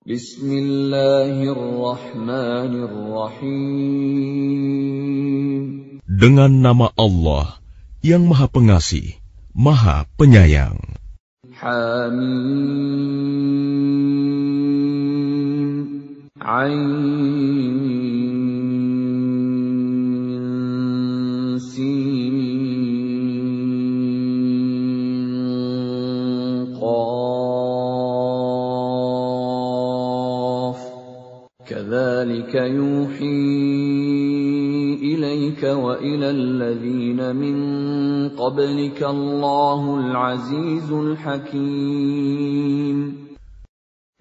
Bismillahirrahmanirrahim. Dengan nama Allah yang Maha Pengasih, Maha Penyayang. Hamim. Ain Sin Qaf. Kadzalika yuhi إليك وإلى الذين من قبلك الله العزيز الحكيم.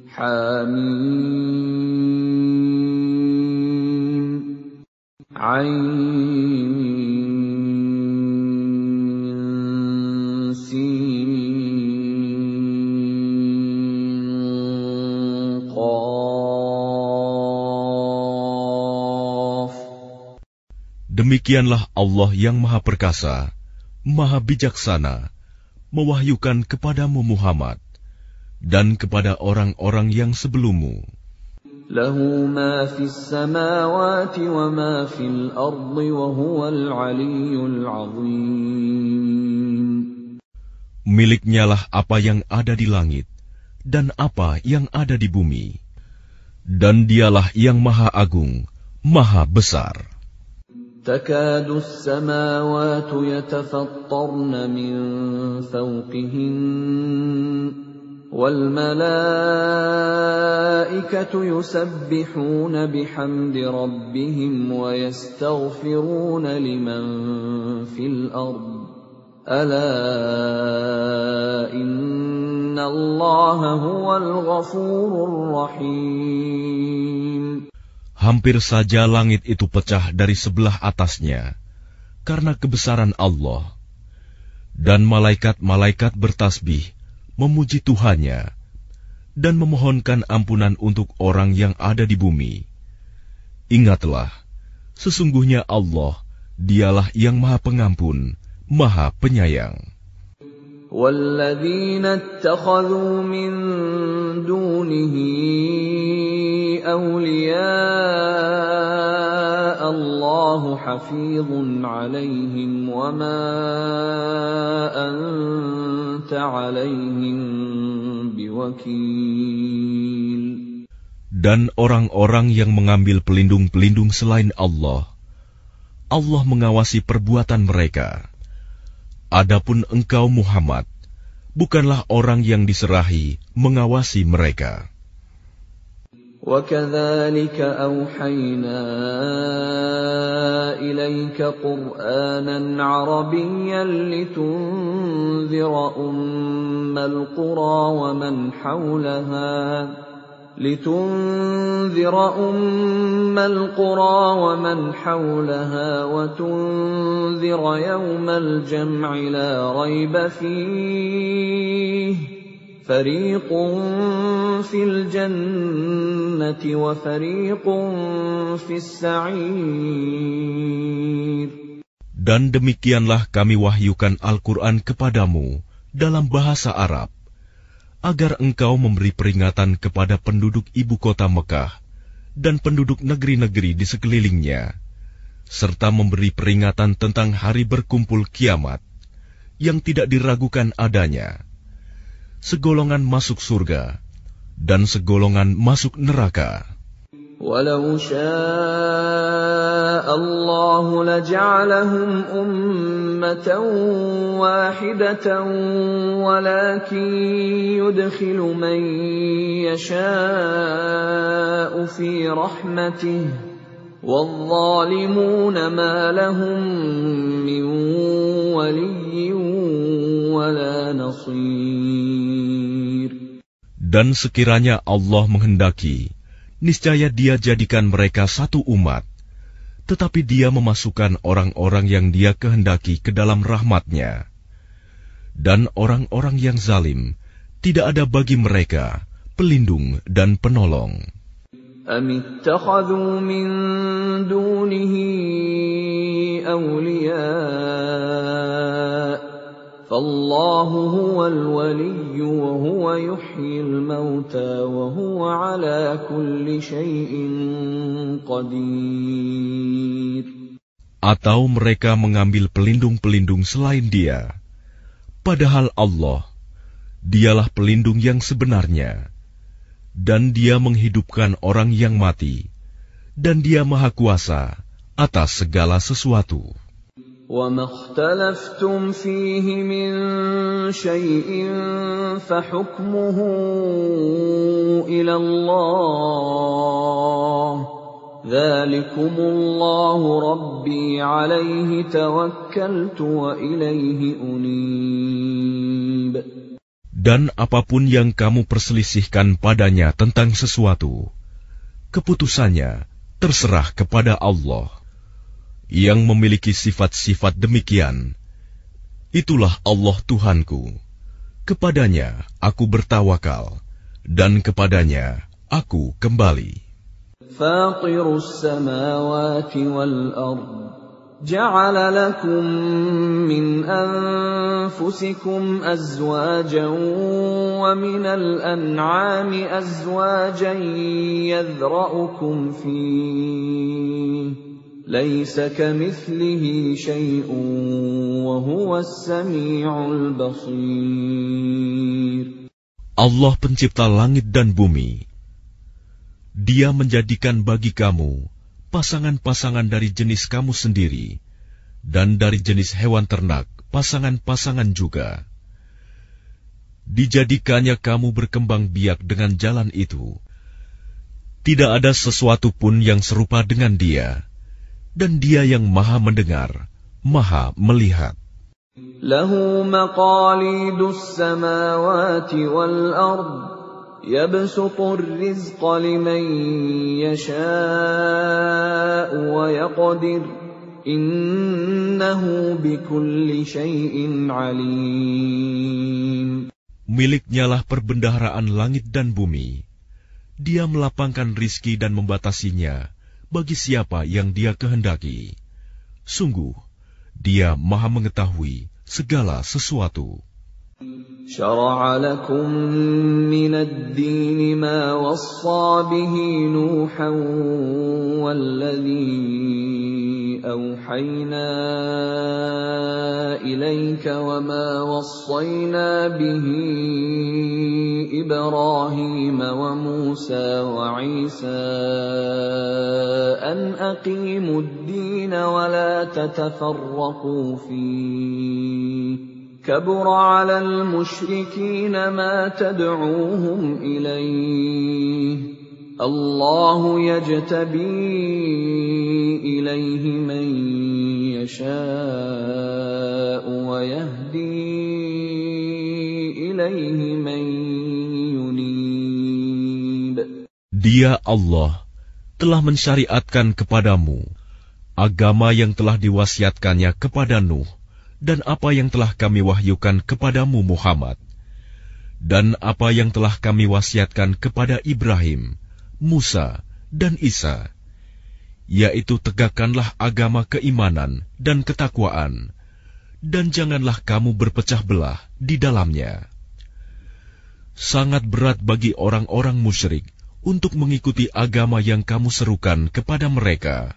حميم. عين سين قاف. Demikianlah Allah yang Maha Perkasa, Maha Bijaksana, mewahyukan kepadamu Muhammad dan kepada orang-orang yang sebelummu. Lahu ma fis samawati wa ma fil ardi wa huwal aliyyul azim. Miliknyalah apa yang ada di langit dan apa yang ada di bumi, dan dialah yang Maha Agung, Maha Besar. تكاد السماوات يتفطرن من فوقهن والملائكة يسبحون بحمد ربهم ويستغفرون لمن في الأرض ألا إن الله هو الغفور الرحيم. Hampir saja langit itu pecah dari sebelah atasnya karena kebesaran Allah, dan malaikat-malaikat bertasbih memuji Tuhannya dan memohonkan ampunan untuk orang yang ada di bumi. Ingatlah, sesungguhnya Allah, dialah yang Maha Pengampun, Maha Penyayang. وَالَّذِينَ اتَّخَذُوا مِن دُونِهِ أَوْلِيَاءَ اللَّهُ حَفِيظٌ عَلَيْهِمْ وَمَا أَنتَ عَلَيْهِمْ بِوَكِيلٍ. Dan orang-orang yang mengambil pelindung-pelindung selain Allah, Allah mengawasi perbuatan mereka. Adapun engkau Muhammad, bukanlah orang yang diserahi mengawasi mereka. وَكَذَلِكَ أَوْحَيْنَا إِلَيْكَ قُرْآنًا عَرَبِيًّا لِتُنذِرَ أُمَّ الْقُرَى وَمَنْ حَوْلَهَا وَتُنذِرَ يَوْمَ الْجَمْعِ لَا رَيْبَ فِيهِ فَرِيقٌ فِي الْجَنَّةِ وَفَرِيقٌ فِي السَّعِيرِ. Dan demikianlah kami wahyukan Al-Quran kepadamu dalam bahasa Arab, agar engkau memberi peringatan kepada penduduk ibu kota Mekah dan penduduk negeri-negeri di sekelilingnya, serta memberi peringatan tentang hari berkumpul kiamat yang tidak diragukan adanya. Segolongan masuk surga dan segolongan masuk neraka. وَلَوْ شَاءَ اللَّهُ لَجَعَلَهُمْ أُمَّةً وَاحِدَةً وَلَكِنْ يُدْخِلُ مَنْ يَشَاءُ فِي رَحْمَتِهِ وَالظَّالِمُونَ مَا لَهُمْ مِنْ وَلِيٍّ وَلَا نَصِيرٍ. Dan sekiranya Allah menghendaki, niscaya Dia jadikan mereka satu umat, tetapi Dia memasukkan orang-orang yang Dia kehendaki ke dalam rahmat-Nya. Dan orang-orang yang zalim, tidak ada bagi mereka pelindung dan penolong. أَمِ اتَّخَذُوا مِن دُونِهِ أَوْلِيَاءَ فالله هو الولي وهو يحيي الموتى وهو على كل شيء قدير. Atau mereka mengambil pelindung-pelindung selain Dia, padahal Allah, Dialah pelindung yang sebenarnya, dan Dia menghidupkan orang yang mati, dan Dia Maha Kuasa atas segala sesuatu. وَمَا اخْتَلَفْتُمْ فِيهِ مِنْ شَيْءٍ فَحُكْمُهُ إِلَى اللَّهِ ذَلِكُمُ اللَّهُ رَبِّي عَلَيْهِ تَوَكَّلْتُ وَإِلَيْهِ أُنِيبُ. Dan apapun yang kamu perselisihkan padanya tentang sesuatu, keputusannya terserah kepada Allah. Yang memiliki sifat-sifat demikian, itulah Allah Tuhanku. Kepadanya aku bertawakal, dan kepadanya aku kembali. Fatirus samawati wal ard, ja'ala lakum min anfusikum azwajan wa minal an'ami azwajan yadhra'ukum fihi. Laisa kamithlihi syai'un wa huwas sami'ul basir. Allah pencipta langit dan bumi. Dia menjadikan bagi kamu pasangan-pasangan dari jenis kamu sendiri, dan dari jenis hewan ternak pasangan-pasangan juga. Dijadikannya kamu berkembang biak dengan jalan itu. Tidak ada sesuatu pun yang serupa dengan Dia. Dan Dia yang Maha mendengar, Maha melihat. Lahu maqalidus samawati wal ard, yabsutur rizqa liman yasha'u wa yaqdir, innahu bikulli syai'in alim. Miliknyalah perbendaharaan langit dan bumi. Dia melapangkan rizki dan membatasinya bagi siapa yang Dia kehendaki. Sungguh, Dia Maha mengetahui segala sesuatu. Syara'a lakum minad dini ma wassa bihi Nuhan walladhi awhayna ilayka wa ma wassayna bihi Ibrahim wa Musa wa Isa an aqimud din wa la tatafarraqu fihi. كبر على المشركين ما تدعوهم إليه الله يجتبي إليه من يشاء ويهدي إليه من ينيب. Dia Allah telah mensyariatkan kepadamu agama yang telah diwasiatkannya kepada Nuh, dan apa yang telah kami wahyukan kepadamu Muhammad, dan apa yang telah kami wasiatkan kepada Ibrahim, Musa, dan Isa, yaitu tegakkanlah agama keimanan dan ketakwaan, dan janganlah kamu berpecah belah di dalamnya. Sangat berat bagi orang-orang musyrik untuk mengikuti agama yang kamu serukan kepada mereka.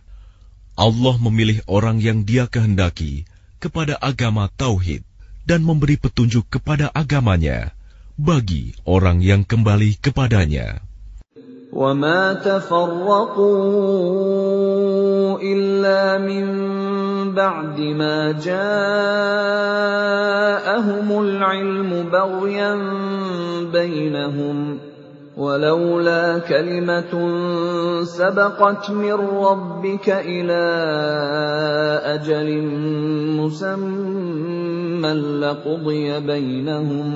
Allah memilih orang yang Dia kehendaki kepada agama tauhid dan memberi petunjuk kepada agamanya bagi orang yang kembali kepadanya. وَمَا تَفَرَّقُوا إِلَّا مِن بَعْدِ مَا جَاءَهُمُ الْعِلْمُ بَغْيًا بَيْنَهُمْ وَلَوْلَا كَلِمَةٌ سَبَقَتْ مِنْ رَبِّكَ إِلَى أَجَلٍ مُّسَمًّى لَّقُضِيَ بَيْنَهُمْ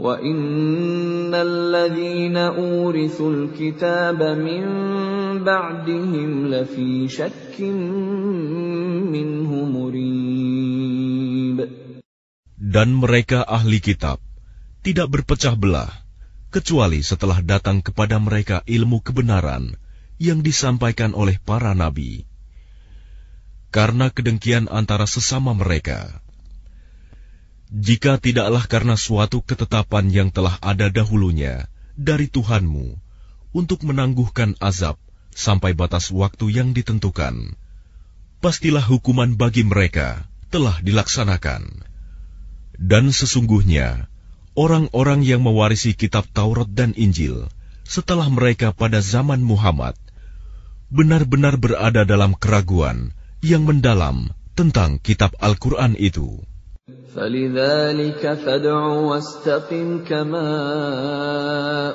وَإِنَّ الَّذِينَ أُورِثُوا الْكِتَابَ مِنْ بَعْدِهِمْ لَفِي شَكٍّ مِّنْهُ مُرِيبٍ. Dan mereka ahli kitab tidak berpecah belah kecuali setelah datang kepada mereka ilmu kebenaran yang disampaikan oleh para nabi. Karena kedengkian antara sesama mereka, jika tidaklah karena suatu ketetapan yang telah ada dahulunya dari Tuhanmu untuk menangguhkan azab sampai batas waktu yang ditentukan, pastilah hukuman bagi mereka telah dilaksanakan. Dan sesungguhnya, orang-orang yang mewarisi kitab Taurat dan Injil setelah mereka pada zaman Muhammad benar-benar berada dalam keraguan yang mendalam tentang kitab Al-Quran itu. فَلِذَلِكَ فَادْعُ وَاسْتَقِمْ كَمَا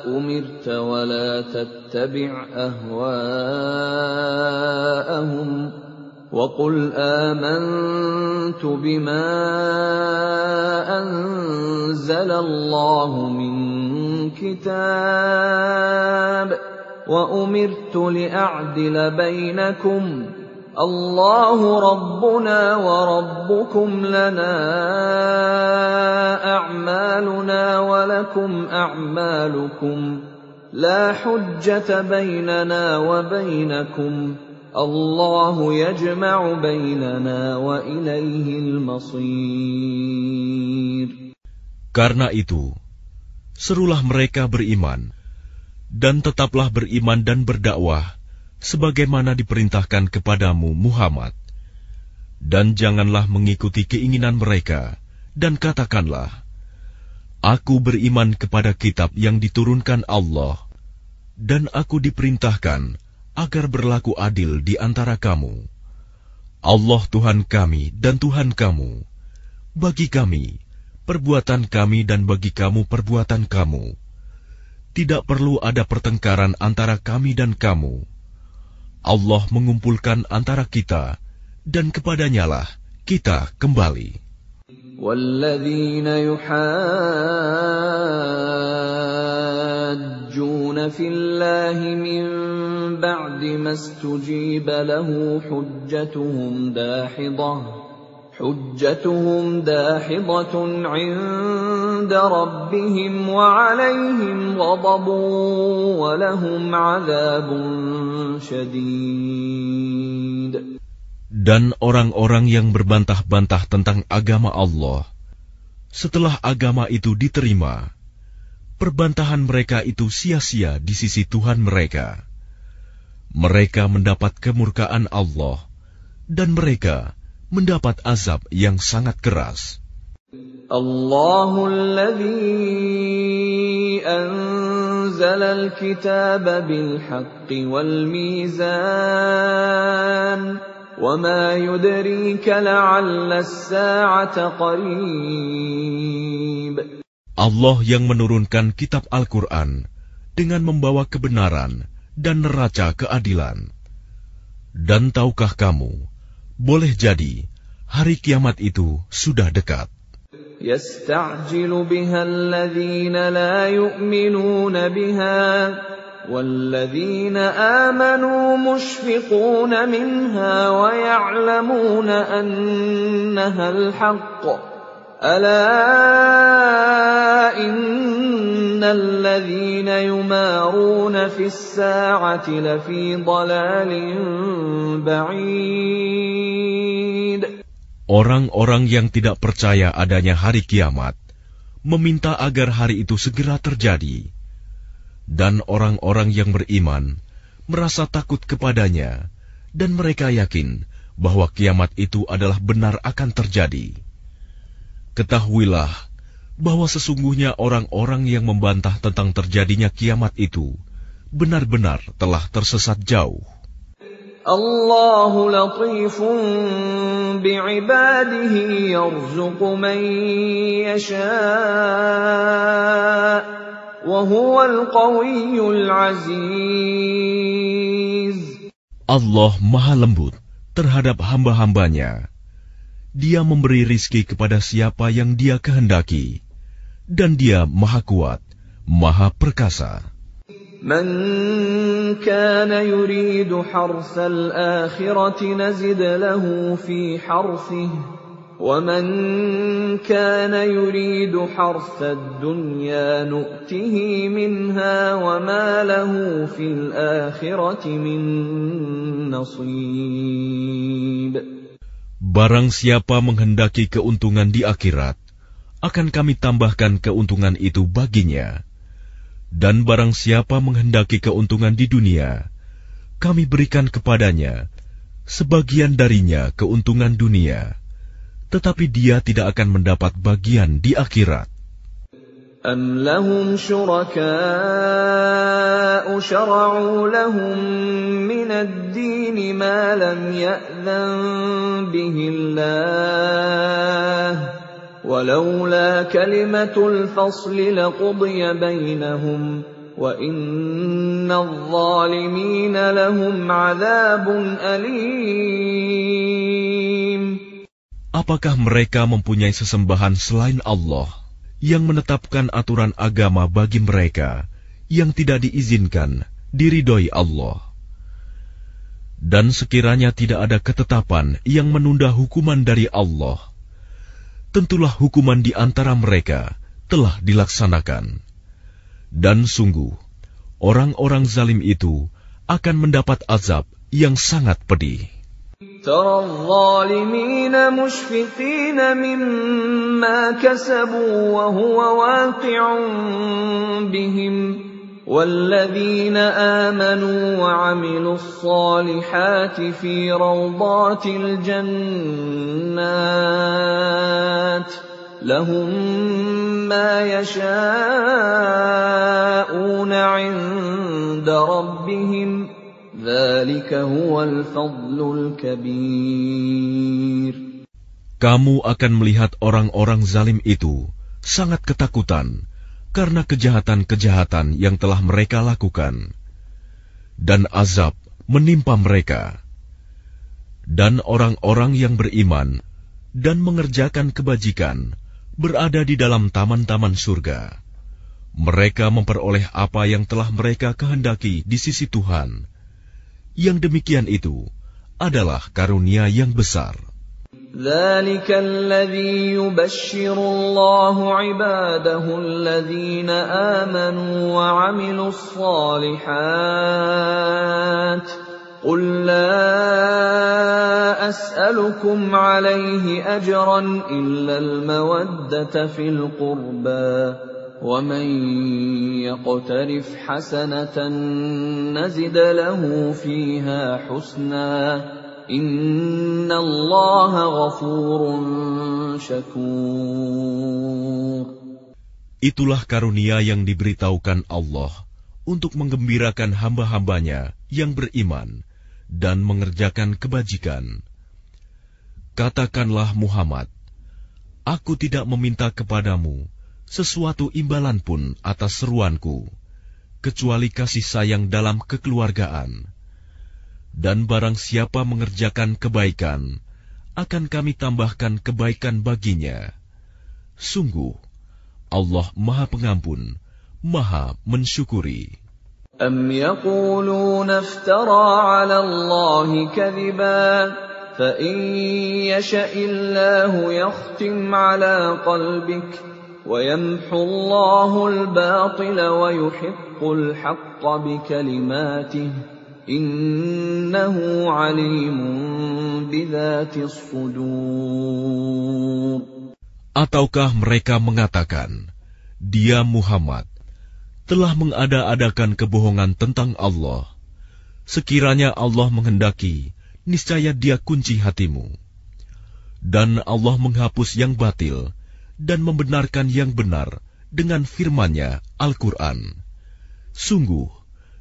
أُمِرْتَ وَلَا تَتَّبِعْ أَهْوَاءَهُمْ وَقُلْ آمَنْتُ بِمَا أَنزَلَ اللَّهُ مِنْ كِتَابٍ وَأُمِرْتُ لِأَعْدِلَ بَيْنَكُمْ اللَّهُ رَبُّنَا وَرَبُّكُمْ لَنَا أَعْمَالُنَا وَلَكُمْ أَعْمَالُكُمْ لَا حُجَّةَ بَيْنَنَا وَبَيْنَكُمْ اللَّهُ يَجْمَعُ بَيْنَنَا وَإِلَيْهِ الْمَصِيرُ. Karena itu, serulah mereka beriman, dan tetaplah beriman dan berdakwah sebagaimana diperintahkan kepadamu Muhammad. Dan janganlah mengikuti keinginan mereka, dan katakanlah, Aku beriman kepada kitab yang diturunkan Allah, dan aku diperintahkan agar berlaku adil di antara kamu. Allah Tuhan kami dan Tuhan kamu. Bagi kami, perbuatan kami dan bagi kamu perbuatan kamu. Tidak perlu ada pertengkaran antara kami dan kamu. Allah mengumpulkan antara kita, dan kepadanyalah kita kembali. وَالَّذِينَ يُحَاجُّونَ فِي اللَّهِ مِن بَعْدِ مَا اسْتُجِيبَ لَهُ حُجَّتُهُمْ دَاحِضَةٌ عِندَ رَبِّهِمْ وَعَلَيْهِمْ غَضَبٌ وَلَهُمْ عَذَابٌ شَدِيدٌ. Dan orang-orang yang berbantah-bantah tentang agama Allah, setelah agama itu diterima, perbantahan mereka itu sia-sia di sisi Tuhan mereka. Mereka mendapat kemurkaan Allah, dan mereka mendapat azab yang sangat keras. Allahul ladzi anzala al-kitaba bil haqqi wal mizan wa ma yudrika la'alla as-sa'ata qarib. Allah yang menurunkan kitab Al-Quran dengan membawa kebenaran dan neraca keadilan. Dan tahukah kamu, boleh jadi hari kiamat itu sudah dekat. يَسْتَعْجِلُ بِهَا الَّذِينَ لَا يُؤْمِنُونَ بِهَا وَالَّذِينَ آمَنُوا مُشْفِقُونَ مِنْهَا وَيَعْلَمُونَ أَنَّهَا الْحَقُّ أَلَا إِنَّ الَّذِينَ يُمَارُونَ فِي السَّاعَةِ لَفِي ضَلَالٍ بَعِيدٍ. Orang-orang yang tidak percaya adanya hari kiamat meminta agar hari itu segera terjadi, dan orang-orang yang beriman merasa takut kepadanya, dan mereka yakin bahwa kiamat itu adalah benar akan terjadi. Ketahuilah bahwa sesungguhnya orang-orang yang membantah tentang terjadinya kiamat itu benar-benar telah tersesat jauh. Allahu latifun bi'ibadihi yarzuqu man yasha' wa huwal qawiyyul aziz. Allah Maha Lembut terhadap hamba-hambanya. Dia memberi rizki kepada siapa yang Dia kehendaki, dan Dia Maha Kuat, Maha Perkasa. Man kana yuridu harsal akhirati nazid lahu fi harsihi wa man kana yuridu harsad dunya nu'tihi minha wa ma lahu fil akhirati min nasib. Barang siapa menghendaki keuntungan di akhirat, akan kami tambahkan keuntungan itu baginya. Dan barang siapa menghendaki keuntungan di dunia, kami berikan kepadanya sebagian darinya keuntungan dunia, tetapi dia tidak akan mendapat bagian di akhirat. أَمْ لَهُمْ شُرَكَاءُ شَرَعُوا لَهُم مِّنَ الدِّينِ مَا لَمْ يَأْذَن بِهِ اللَّهُ وَلَوْلَا كَلِمَةُ الْفَصْلِ لَقُضِيَ بَيْنَهُمْ وَإِنَّ الظَّالِمِينَ لَهُمْ عَذَابٌ أَلِيمٌ. Apakah mereka mempunyai sesembahan selain Allah yang menetapkan aturan agama bagi mereka yang tidak diizinkan diridhoi Allah? Dan sekiranya tidak ada ketetapan yang menunda hukuman dari Allah, tentulah hukuman di antara mereka telah dilaksanakan. Dan sungguh, orang-orang zalim itu akan mendapat azab yang sangat pedih. ترى الظالمين مشفقين مما كسبوا وهو واقع بهم والذين آمنوا وعملوا الصالحات في روضات الجنات لهم ما يشاءون عند ربهم ذلك هو الفضل الكبير. Kamu akan melihat orang-orang zalim itu sangat ketakutan karena kejahatan-kejahatan yang telah mereka lakukan, dan azab menimpa mereka. Dan orang-orang yang beriman dan mengerjakan kebajikan berada di dalam taman-taman surga. Mereka memperoleh apa yang telah mereka kehendaki di sisi Tuhan. Yang demikian itu adalah karunia yang besar. ذَلِكَ الَّذِي يُبَشِّرُ اللَّهُ عِبَادَهُ الَّذِينَ آمَنُوا وَعَمِلُوا الصَّالِحَاتِ قُل لَّا أَسْأَلُكُمْ عَلَيْهِ أَجْرًا إِلَّا الْمَوَدَّةَ فِي الْقُرْبَى وَمَن يَقْتَرِفْ حَسَنَةً نَّزِدْ لَهُ فِيهَا حُسْنًا إِنَّ اللَّهَ غَفُورٌ شَكُورٌ. Itulah karunia yang diberitahukan Allah untuk menggembirakan hamba-hambanya yang beriman dan mengerjakan kebajikan. Katakanlah Muhammad, aku tidak meminta kepadamu sesuatu imbalan pun atas seruanku, kecuali kasih sayang dalam kekeluargaan. Dan barang siapa mengerjakan kebaikan, akan kami tambahkan kebaikan baginya. Sungguh, Allah Maha Pengampun, Maha Mensyukuri. أَمْ يَقُولُونَ افْتَرَىٰ عَلَى اللَّهِ كَذِبًا فَإِن يَشَإِ اللَّهُ يَخْتِمْ عَلَىٰ قَلْبِكَ وَيَمْحُ اللَّهُ الْبَاطِلَ وَيُحِقُّ الْحَقَّ بِكَلِمَاتِهِ إِنَّهُ عَلِيمٌ بِذَاتِ الصُّدُورِ. Ataukah mereka mengatakan, Dia Muhammad telah mengada-adakan kebohongan tentang Allah. Sekiranya Allah menghendaki, niscaya Dia kunci hatimu. Dan Allah menghapus yang batil dan membenarkan yang benar dengan firman-Nya Al-Quran. Sungguh,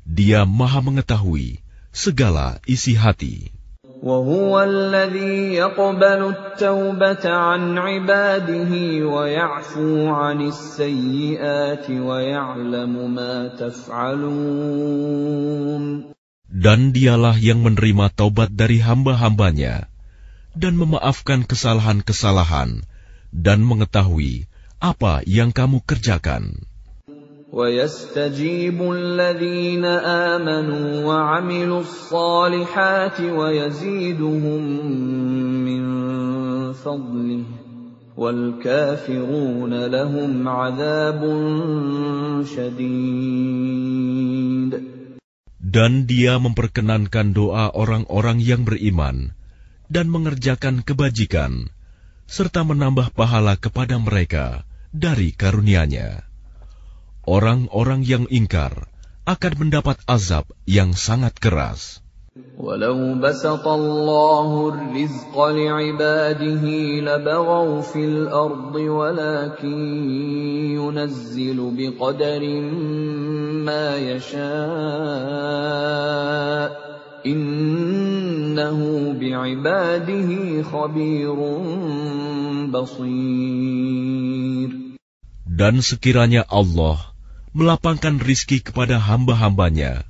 Dia Maha mengetahui segala isi hati. وَهُوَ الَّذِي يَقْبَلُ التَّوْبَةَ عَنْ عِبَادِهِ وَيَعْفُو عَنِ السَّيِّئَاتِ وَيَعْلَمُ مَا تَفْعَلُونَ. Dan Dialah yang menerima taubat dari hamba-hambanya dan memaafkan kesalahan-kesalahan dan mengetahui apa yang kamu kerjakan. وَيَسْتَجِيبُ الَّذِينَ آمَنُوا وَعَمِلُوا الصَّالِحَاتِ وَيَزِيدُهُم مِّن فَضْلِهِ وَالْكَافِرُونَ لَهُمْ عَذَابٌ شَدِيدٌ. Dan Dia memperkenankan doa orang-orang yang beriman dan mengerjakan kebajikan, serta menambah pahala kepada mereka dari karunia-Nya. Orang-orang yang ingkar akan mendapat azab yang sangat keras. وَلَوْ بَسَطَ اللَّهُ الرِّزْقَ لِعِبَادِهِ لَبَغَوْا فِي الْأَرْضِ وَلَكِنْ يُنَزِّلُ بِقَدَرٍ مَا يَشَاءُ إِنَّهُ بِعِبَادِهِ خَبِيرٌ بَصِيرٌ. Dan sekiranya Allah melapangkan rizki kepada hamba-hambanya,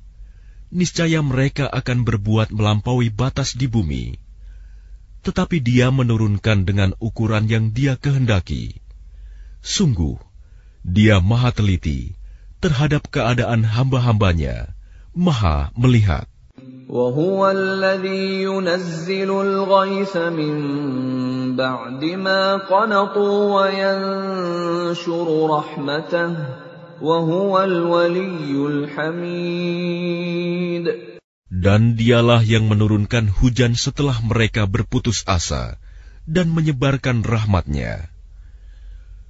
niscaya mereka akan berbuat melampaui batas di bumi. Tetapi Dia menurunkan dengan ukuran yang Dia kehendaki. Sungguh, Dia Maha teliti terhadap keadaan hamba-hambanya, Maha melihat. وَهُوَ الَّذِي يُنَزِّلُ الْغَيْثَ مِن بَعْدِ مَا قَنَطُوا وَيَنشُرُ رَحْمَتَهُ وَهُوَ الْوَلِيُّ الْحَمِيدُ. Dan Dialah yang menurunkan hujan setelah mereka berputus asa dan menyebarkan rahmat-Nya.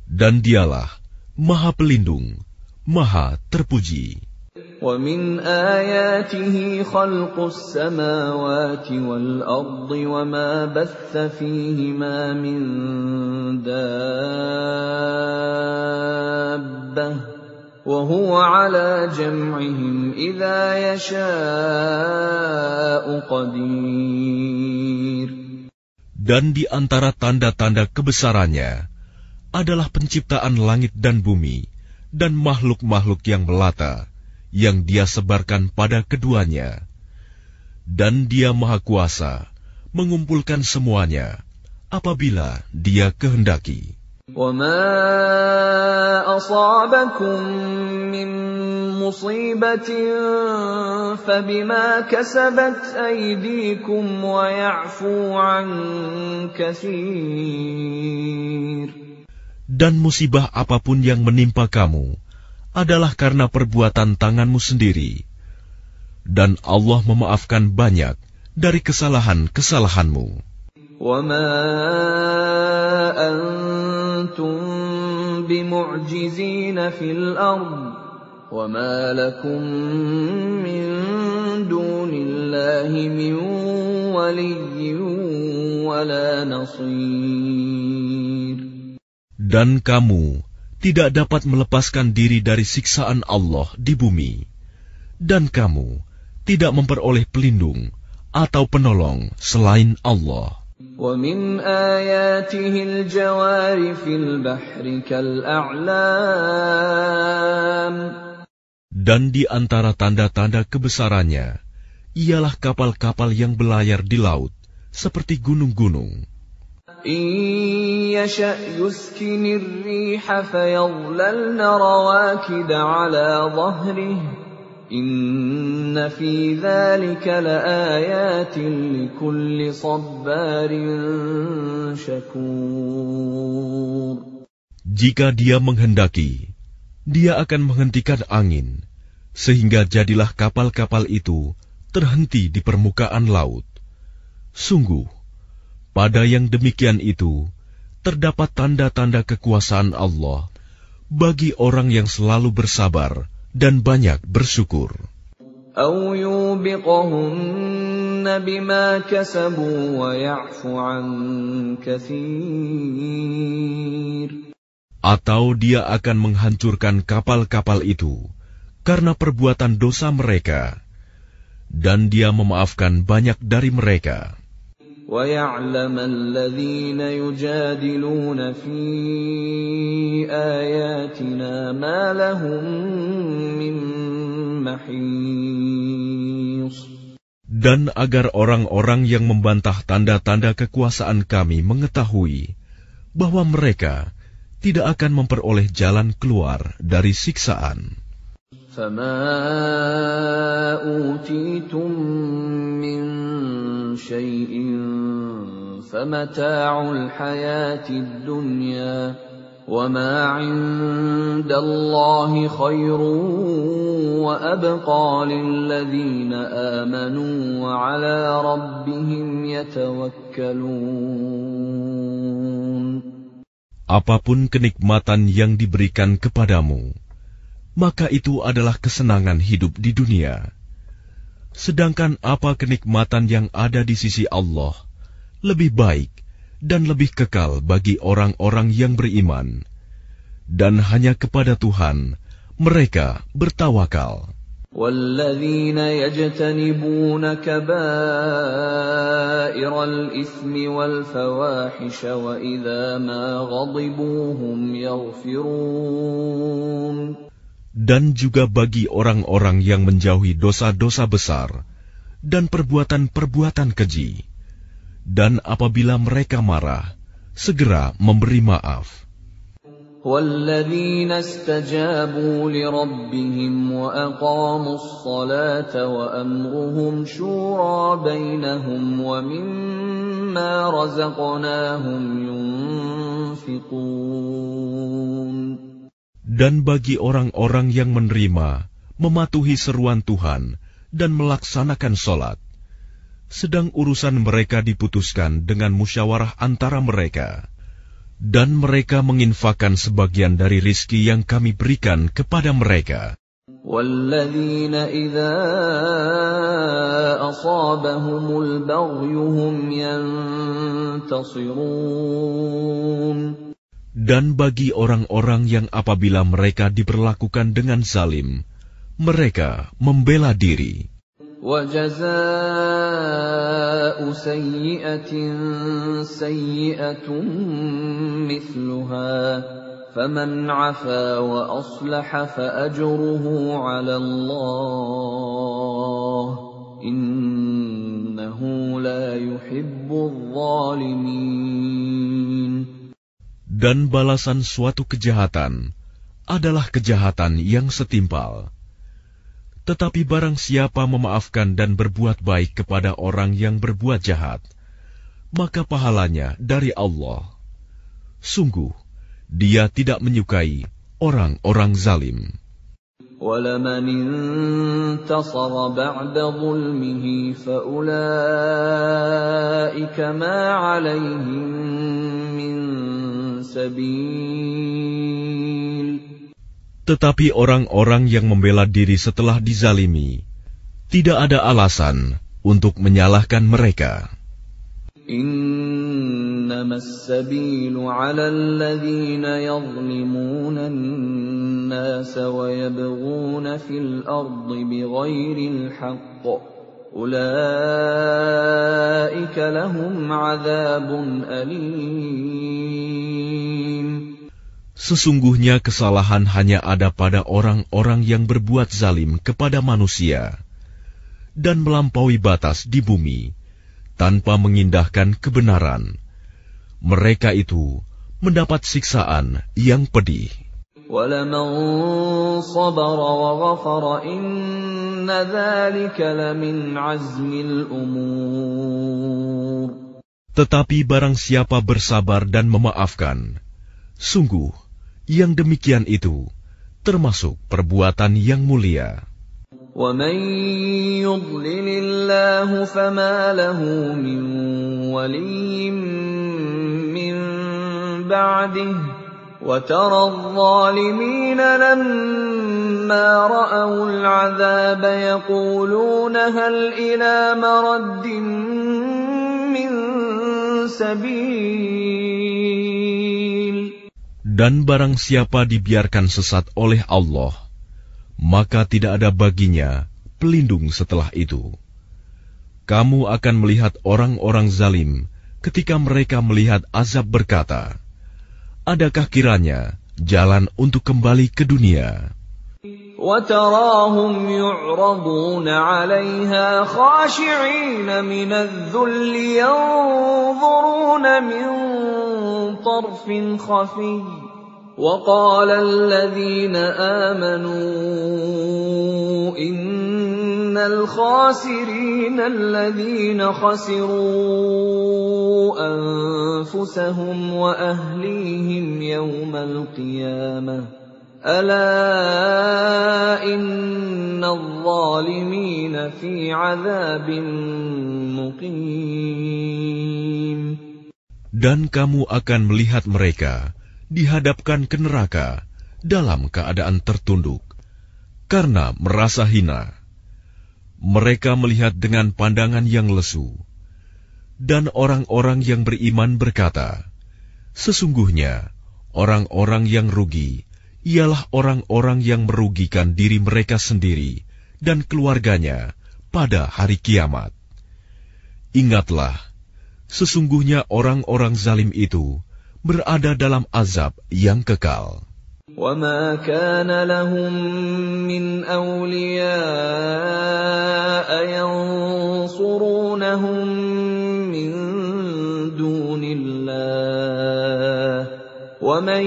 Dan Dialah Maha Pelindung, Maha Terpuji. وَمِنْ آيَاتِهِ خَلْقُ السَّمَاوَاتِ وَالْأَرْضِ وَمَا بَثَّ فِيهِمَا مِنْ دَابَّةٍ وَهُوَ عَلَى جَمْعِهِمْ إِذَا يَشَاءُ قَدِيرٌ. Dan di antara tanda-tanda kebesarannya adalah penciptaan langit dan bumi dan makhluk-makhluk yang melata yang Dia sebarkan pada keduanya. Dan Dia Maha Kuasa mengumpulkan semuanya apabila Dia kehendaki. وَمَا أَصَابَكُم مِّن مُّصِيبَةٍ فَبِمَا كَسَبَتْ أَيْدِيكُمْ وَيَعْفُو عَن كَثِيرٍ. Dan musibah apapun yang menimpa kamu adalah karena perbuatan tanganmu sendiri. Dan Allah memaafkan banyak dari kesalahan-kesalahanmu. وَمَا أَنْتُمْ بِمُعْجِزِينَ فِي الْأَرْضِ وَمَا لَكُمْ مِنْ دُونِ اللَّهِ مِنْ وَلِيٍّ وَلَا نَصِيرٍ. Dan kamu tidak dapat melepaskan diri dari siksaan Allah di bumi, dan kamu tidak memperoleh pelindung atau penolong selain Allah. وَمِنْ آيَاتِهِ الْجَوَارِ فِي الْبَحْرِ كَالْأَعْلَامِ. Dan di antara tanda-tanda kebesarannya ialah kapal-kapal yang belayar di laut seperti gunung-gunung. إِن يَشَأْ يُسْكِنِ الرِّيحَ فَيَظْلَلْنَ رَوَاكِدَ عَلَى ظَهْرِهِ إِنَّ فِي ذَلِكَ لَآيَاتٍ لِكُلِّ صَبَّارٍ شَكُورٍ. Jika Dia menghendaki, Dia akan menghentikan angin, sehingga jadilah kapal-kapal itu terhenti di permukaan laut. Sungguh, pada yang demikian itu, terdapat tanda-tanda kekuasaan Allah bagi orang yang selalu bersabar dan banyak bersyukur. أَوْ يُوبِقْهُنَّ بِمَا كَسَبُوا وَيَعْفُ عَنْ كَثِيرٍ. Atau Dia akan menghancurkan kapal-kapal itu karena perbuatan dosa mereka, dan Dia memaafkan banyak dari mereka. وَيَعْلَمَ الَّذِينَ يُجَادِلُونَ فِي آيَاتِنَا مَا لَهُم مِّن مَّحِيصٍ. Dan agar orang-orang yang membantah tanda-tanda kekuasaan Kami mengetahui bahwa mereka tidak akan memperoleh jalan keluar dari siksaan. فَمَا أُوتِيتُم مِّن شَيْءٍ فَمَتَاعُ الْحَيَاةِ الدُّنْيَا وَمَا عِندَ اللَّهِ خَيْرٌ وَأَبْقَىٰ لِلَّذِينَ آمَنُوا وَعَلَىٰ رَبِّهِمْ يَتَوَكَّلُونَ. apapun kenikmatan yang diberikan kepadamu, maka itu adalah kesenangan hidup di dunia. Sedangkan apa kenikmatan yang ada di sisi Allah lebih baik dan lebih kekal bagi orang-orang yang beriman, dan hanya kepada Tuhan mereka bertawakal. وَالَّذِينَ يَجْتَنِبُونَ كَبَائِرَ الْإِثْمِ وَالْفَوَاحِشَ وَإِذَا مَا غَضِبُوا هُمْ يَغْفِرُونَ. Dan juga bagi orang-orang yang menjauhi dosa-dosa besar dan perbuatan-perbuatan keji, dan apabila mereka marah, segera memberi maaf. وَالَّذِينَ اسْتَجَابُوا لِرَبِّهِمْ وَأَقَامُوا الصَّلَاةَ وَأَمْرُهُمْ شُورَىٰ بَيْنَهُمْ وَمِمَّا رَزَقْنَاهُمْ يُنْفِقُونَ. Dan bagi orang-orang yang menerima, mematuhi seruan Tuhan, dan melaksanakan sholat, sedang urusan mereka diputuskan dengan musyawarah antara mereka, dan mereka menginfakkan sebagian dari rizki yang kami berikan kepada mereka. وَالَّذِينَ إِذَا أَصَابَهُمُ الْبَغْيُ هُمْ يَنْتَصِرُونَ. Dan bagi orang-orang yang apabila mereka diperlakukan dengan zalim, mereka membela diri. وَجَزَاءُ سَيِّئَةٍ سَيِّئَةٌ مِثْلُهَا فَمَنْ عَفَا وَأَصْلَحَ فَأَجْرُهُ عَلَى اللَّهِ إِنَّهُ لَا يُحِبُّ الظَّالِمِينَ. Dan balasan suatu kejahatan adalah kejahatan yang setimpal. Tetapi barang siapa memaafkan dan berbuat baik kepada orang yang berbuat jahat, maka pahalanya dari Allah. Sungguh, Dia tidak menyukai orang-orang zalim. وَلَمَنِ انتَصَرَ بَعْدَ ظُلْمِهِ فَأُولَئِكَ مَا عَلَيْهِمْ مِنْ سَبِيلٍ. Tetapi orang-orang yang membela diri setelah dizalimi, tidak ada alasan untuk menyalahkan mereka. إِنَّمَا السَّبِيلُ عَلَى الَّذِينَ يَظْلِمُونَ النَّاسَ وَيَبْغُونَ فِي الْأَرْضِ بِغَيْرِ الْحَقِّ أُولَئِكَ لَهُمْ عَذَابٌ أَلِيمٌ. Sesungguhnya kesalahan hanya ada pada orang-orang yang berbuat zalim kepada manusia dan melampaui batas di bumi tanpa mengindahkan kebenaran. Mereka itu mendapat siksaan yang pedih. وَلَمَنْ صَبَرَ وَغَفَرَ إِنَّ ذَلِكَ لَمِنْ عَزْمِ الْأُمُورِ. Tetapi barang siapa bersabar dan memaafkan, sungguh yang demikian itu termasuk perbuatan yang mulia. وَمَنْ يُضْلِلِ اللَّهُ فَمَا لَهُ مِنْ وَلِيٍّ مِّنْ بَعْدِهِ وَتَرَى الظَّالِمِينَ لَمَّا رَأَوُا الْعَذَابَ يَقُولُونَ هَلْ إِلَى مَرَدٍّ مِّنْ سَبِيلٍ. Dan barang siapa dibiarkan sesat oleh Allah, maka tidak ada baginya pelindung setelah itu. Kamu akan melihat orang-orang zalim ketika mereka melihat azab berkata, adakah kiranya jalan untuk kembali ke dunia? وَتَرَاهُمْ يُعْرَضُونَ عَلَيْهَا خَاشِعِينَ مِنَ الذُّلِّ يَنظُرُونَ مِنْ طَرْفٍ خَفِيٍّ وَقَالَ الَّذِينَ آمَنُوا إِنَّ الْخَاسِرِينَ الَّذِينَ خَسِرُوا أَنفُسَهُمْ وَأَهْلِيهِمْ يَوْمَ الْقِيَامَةِ أَلَا إِنَّ الظَّالِمِينَ فِي عَذَابٍ مُقِيمٍ. Dan kamu akan melihat mereka dihadapkan ke neraka dalam keadaan tertunduk karena merasa hina. Mereka melihat dengan pandangan yang lesu, dan orang-orang yang beriman berkata, sesungguhnya orang-orang yang rugi ialah orang-orang yang merugikan diri mereka sendiri dan keluarganya pada hari kiamat. Ingatlah, sesungguhnya orang-orang zalim itu berada dalam azab yang kekal. وَمَا كَانَ لَهُم مِّنْ أَوْلِيَاءَ يَنصُرُونَهُم مِّن دُونِ اللَّهِ وَمَن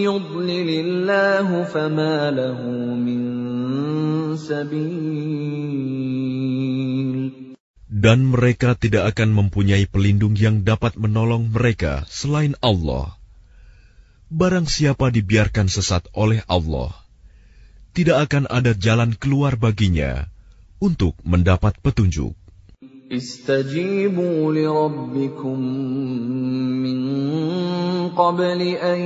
يُضْلِلِ اللَّهُ فَمَا لَهُ مِن سَبِيلٍ. Dan mereka tidak akan mempunyai pelindung yang dapat menolong mereka selain Allah. Barang siapa dibiarkan sesat oleh Allah, tidak akan ada jalan keluar baginya untuk mendapat petunjuk. Istajibu li rabbikum min qabli an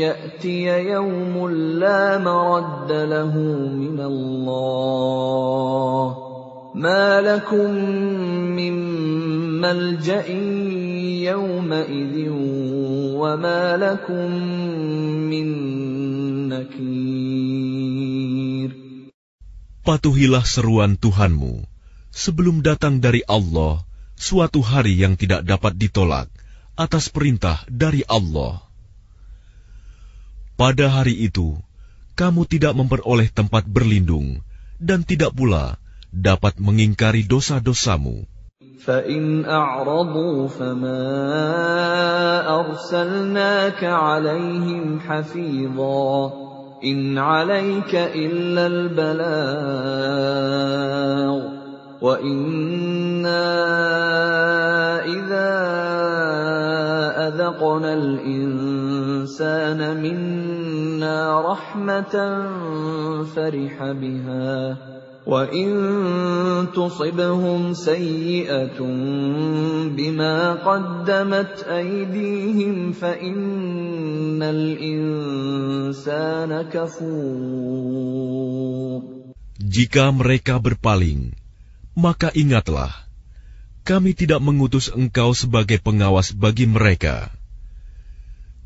ya'tiya yawmun la maradda lahu min Allah, ma lakum min malja'in yawma idhin wa ma lakum min nakir. Patuhilah seruan Tuhanmu sebelum datang dari Allah suatu hari yang tidak dapat ditolak atas perintah dari Allah. Pada hari itu, kamu tidak memperoleh tempat berlindung dan tidak pula dapat mengingkari dosa-dosamu. فَإِنْ أَعْرَضُوا فَمَا أَرْسَلْنَاكَ عَلَيْهِمْ حَفِيظًا إِنْ عَلَيْكَ إِلَّا الْبَلَاغُ وَإِنَّا إِذَا أَذَقْنَا الْإِنسَانَ مِنَّا رَحْمَةً فَرِحَ بِهَا وَإِن تُصِبْهُمْ سَيِّئَةٌ بِمَا قَدَّمَتْ أَيْدِيهِمْ فَإِنَّ الْإِنسَانَ كَفُورٌ. Jika mereka berpaling, maka ingatlah, kami tidak mengutus engkau sebagai pengawas bagi mereka.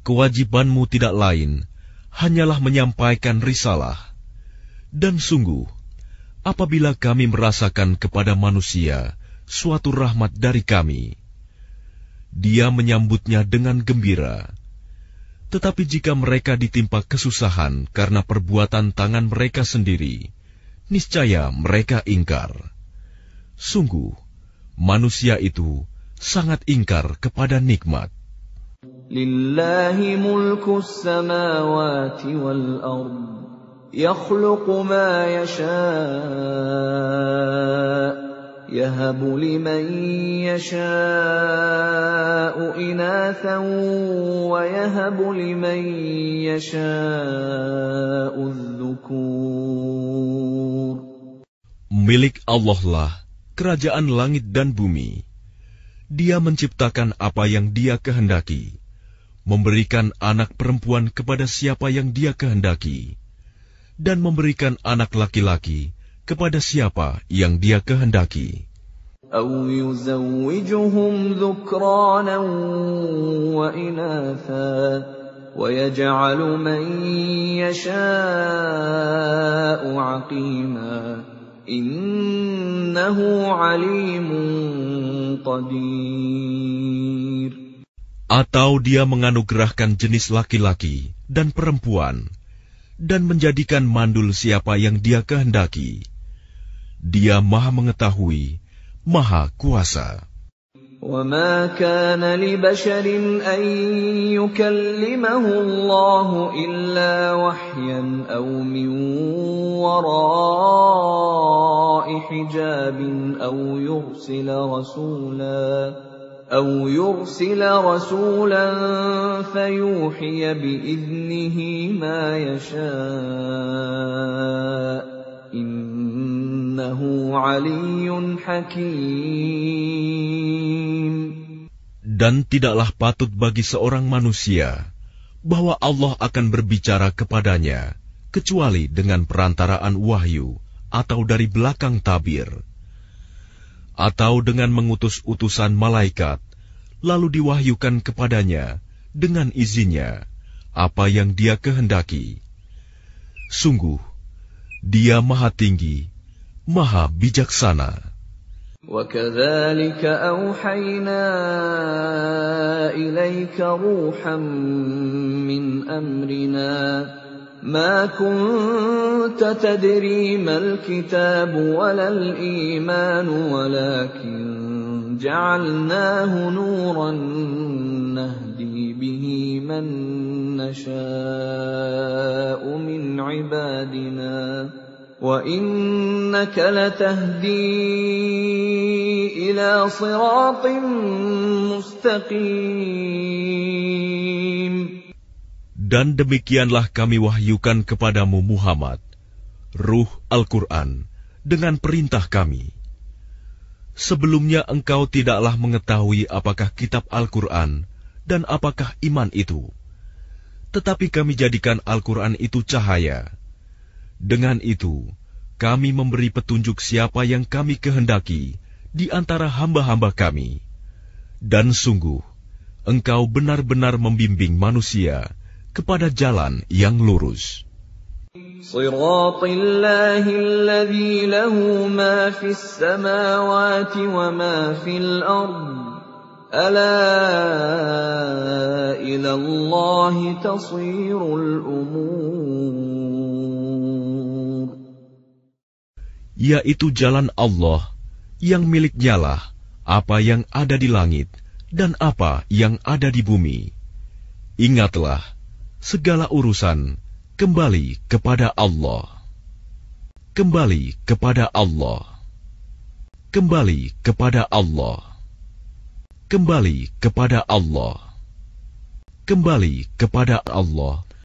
Kewajibanmu tidak lain, hanyalah menyampaikan risalah. Dan sungguh, apabila kami merasakan kepada manusia suatu rahmat dari kami, dia menyambutnya dengan gembira. Tetapi jika mereka ditimpa kesusahan karena perbuatan tangan mereka sendiri, niscaya mereka ingkar. Sungguh, manusia itu sangat ingkar kepada nikmat. Lillahi mulkus samawati wal ardh. يخلق ما يشاء يهب لمن يشاء إناثا ويهب لمن يشاء الذكور. Milik Allah lah kerajaan langit dan bumi. Dia menciptakan apa yang Dia kehendaki, memberikan anak perempuan kepada siapa yang Dia kehendaki, dan memberikan anak laki-laki kepada siapa yang Dia kehendaki. أَوْ يُزَوِّجُهُمْ ذُكْرَانًا وَإِنَاثًا وَيَجْعَلُ مَن يَشَاءُ عَقِيمًا إِنَّهُ عَلِيمٌ قَدِيرٌ. Atau Dia menganugerahkan jenis laki-laki dan perempuan dan menjadikan mandul siapa yang Dia kehendaki. Dia Maha Mengetahui, Maha Kuasa. وَمَا كَانَ لِبَشَرٍ أَن يُكَلِّمَهُ اللَّهُ إِلَّا وَحْيًا أَوْ مِن وَرَاءِ حِجَابٍ أَوْ يُرْسِلَ رَسُولًا فَيُوحِيَ بِإِذْنِهِ مَا يَشَاءُ إِنَّهُ عَلِيٌّ حَكِيمٌ. Dan tidaklah patut bagi seorang manusia bahwa Allah akan berbicara kepadanya kecuali dengan perantaraan wahyu atau dari belakang tabir, atau dengan mengutus utusan malaikat, lalu diwahyukan kepadanya dengan izinnya apa yang Dia kehendaki. Sungguh, Dia Maha Tinggi, Maha Bijaksana. وَكَذَلِكَ أَوْحَيْنَا إِلَيْكَ رُوحًا مِّنْ أَمْرِنَا مَا كُنتَ تَدْرِي مَا الْكِتَابُ وَلَا الْإِيمَانُ وَلَكِنْ جَعَلْنَاهُ نُورًا نَهْدِي بِهِ مَن نَّشَاءُ مِنْ عِبَادِنَا وَإِنَّكَ لَتَهْدِي إِلَى صِرَاطٍ مُسْتَقِيمٍ. Dan demikianlah kami wahyukan kepadamu Muhammad, Ruh Al-Quran, dengan perintah kami. Sebelumnya engkau tidaklah mengetahui apakah kitab Al-Quran dan apakah iman itu. Tetapi kami jadikan Al-Quran itu cahaya. Dengan itu, kami memberi petunjuk siapa yang kami kehendaki di antara hamba-hamba kami. Dan sungguh, engkau benar-benar membimbing manusia kepada jalan yang lurus. Shiraṭallahi alladzi lahu ma fis samawati wa ma fil ardh. Alā ilallahi tasirul umur. Yaitu jalan Allah yang miliknyalah apa yang ada di langit dan apa yang ada di bumi. Ingatlah, segala urusan kembali kepada Allah. Kembali kepada Allah. Kembali kepada Allah. Kembali kepada Allah. Kembali kepada Allah.